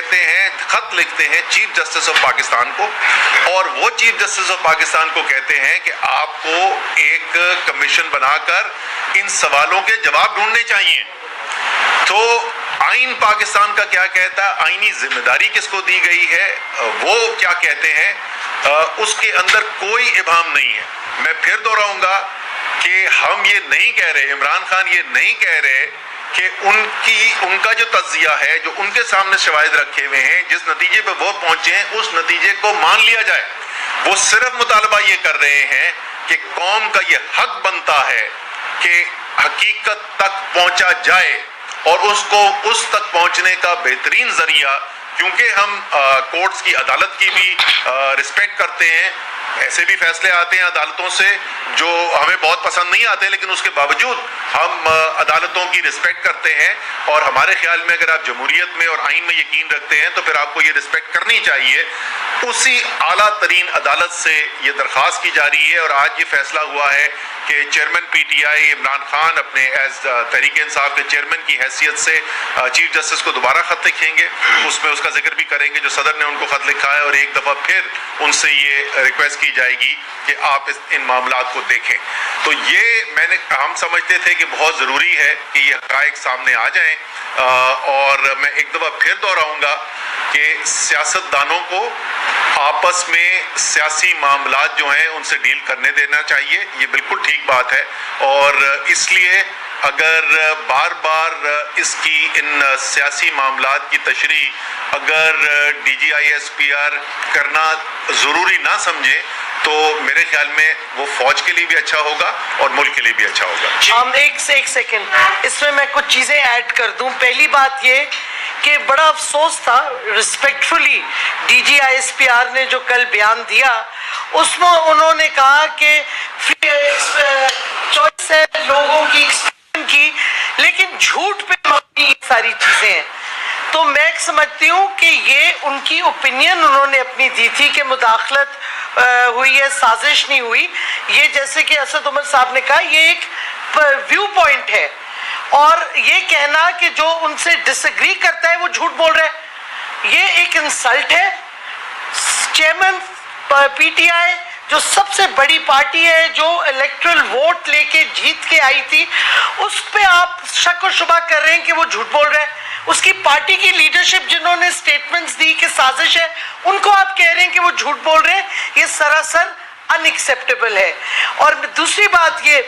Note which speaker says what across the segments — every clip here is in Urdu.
Speaker 1: کہتے ہیں, خط لکھتے ہیں چیف جسٹس آف پاکستان کو, اور وہ چیف جسٹس آف پاکستان کو کہتے ہیں کہ آپ کو ایک کمیشن بنا کر ان سوالوں کے جواب ڈھونڈنے چاہیے. تو آئین پاکستان کا کیا کہتا ہے, آئینی ذمہ داری کس کو دی گئی ہے, وہ کیا کہتے ہیں, اس کے اندر کوئی ابہام نہیں ہے. میں پھر دوہراؤں گا کہ ہم یہ نہیں کہہ رہے, عمران خان یہ نہیں کہہ رہے کہ ان کا جو تجزیہ ہے, جو ان کے سامنے شواہد رکھے ہوئے ہیں, جس نتیجے پہ وہ پہنچے ہیں اس نتیجے کو مان لیا جائے. وہ صرف مطالبہ یہ کر رہے ہیں کہ قوم کا یہ حق بنتا ہے کہ حقیقت تک پہنچا جائے, اور اس کو اس تک پہنچنے کا بہترین ذریعہ, کیونکہ ہم کورٹس کی, عدالت کی بھی رسپیکٹ کرتے ہیں. ایسے بھی فیصلے آتے ہیں عدالتوں سے جو ہمیں بہت پسند نہیں آتے, لیکن اس کے باوجود ہم عدالتوں کی رسپیکٹ کرتے ہیں, اور ہمارے خیال میں اگر آپ جمہوریت میں اور آئین میں یقین رکھتے ہیں تو پھر آپ کو یہ رسپیکٹ کرنی چاہیے. اسی اعلیٰ ترین عدالت سے یہ درخواست کی جا رہی ہے, اور آج یہ فیصلہ ہوا ہے کہ chairman P T I Imran Khan اپنے ایز تحریک انصاف کے چیئرمین کی حیثیت سے چیف جسٹس کو دوبارہ خط لکھیں گے. اس میں اس کا ذکر بھی کریں گے جو صدر نے ان کو خط لکھا ہے, اور ایک دفعہ پھر ان سے یہ ریکویسٹ کی جائے گی کہ آپ ان معاملات کو دیکھیں. تو یہ ہم سمجھتے تھے کہ بہت ضروری ہے کہ یہ حقائق سامنے آ جائیں, اور میں ایک دفعہ پھر دوہراؤں گا کہ سیاست دانوں کو آپس میں سیاسی معاملات جو ہیں ان سے ڈیل کرنے دینا چاہیے. یہ بالکل ٹھیک بات ہے, اور اس لیے اگر بار بار اس کی ان سیاسی معاملات کی تشریح اگر D G I S P R کرنا ضروری نہ سمجھے تو میرے خیال میں وہ فوج کے لیے بھی اچھا ہوگا اور ملک کے لیے بھی اچھا ہوگا.
Speaker 2: ایک سیکنڈ اس میں کچھ چیزیں ایڈ کر دوں. پہلی بات یہ کہ بڑا افسوس تھا, respectfully D G I S P R نے جو کل بیان دیا اس میں انہوں نے کہا کہ چوائس ہے لوگوں کی ایکسپریشن کی, لیکن جھوٹ پہ مبنی یہ ساری چیزیں ہیں. تو میں سمجھتی ہوں کہ یہ ان کی اوپینین انہوں نے اپنی دی تھی کہ مداخلت ہوئی ہے, سازش نہیں ہوئی. یہ جیسے کہ اسد عمر صاحب نے کہا یہ ایک ویو پوائنٹ ہے, اور یہ کہنا کہ جو ان سے ڈس ایگری کرتا ہے وہ جھوٹ بول رہا ہے, یہ ایک انسلٹ ہے. چیئرمین پی ٹی آئی جو سب سے بڑی پارٹی ہے, جو الیکٹرل ووٹ لے کے جیت کے آئی تھی, اس پہ آپ شک و شبہ کر رہے ہیں کہ وہ جھوٹ بول رہا ہے. اس کی پارٹی کی لیڈرشپ جنہوں نے سٹیٹمنٹس دی کہ سازش ہے, ان کو آپ کہہ رہے ہیں کہ وہ جھوٹ بول رہے ہیں. یہ سراسر ان ایکسیپٹیبل ہے. اور دوسری بات یہ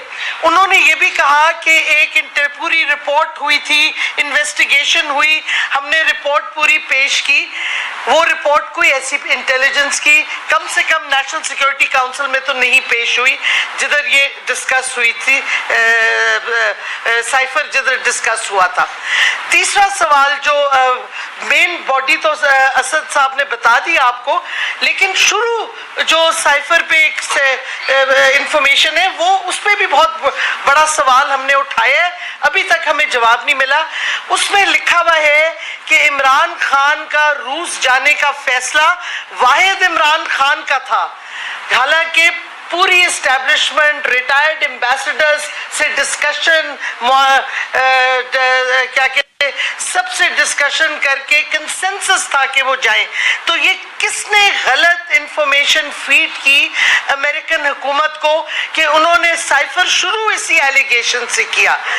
Speaker 2: انہوں نے یہ بھی کہا کہ ایک پوری رپورٹ ہوئی تھی, انویسٹیگیشن ہوئی, ہم نے رپورٹ پوری پیش کی. وہ رپورٹ کوئی ایسی انٹیلیجنس کی کم سے کم نیشنل سیکیورٹی کاؤنسل میں تو نہیں پیش ہوئی جدھر یہ ڈسکس ہوئی تھی, سائفر جدھر ڈسکس ہوا تھا. تیسرا سوال جو مین باڈی تو اسد صاحب نے بتا دی آپ کو, لیکن شروع جو سائفر پہ انفارمیشن ہے وہ اس پہ بھی بہت بڑا سوال ہم نے اٹھایا ہے, ابھی تک ہمیں جواب نہیں ملا. اس میں لکھا ہوا ہے کہ عمران خان کا روس جانے کا فیصلہ واحد عمران خان کا تھا, حالانکہ پوری اسٹیبلشمنٹ, ریٹائرڈ ایمبیسڈرز سے ڈسکشن, کیا کہتے ہیں, سب سے ڈسکشن کر کے کنسنسس تھا کہ وہ جائیں. تو یہ کس نے غلط انفارمیشن فیڈ کی امریکن حکومت کو کہ انہوں نے سائفر شروع اسی ایلیگیشن سے کیا.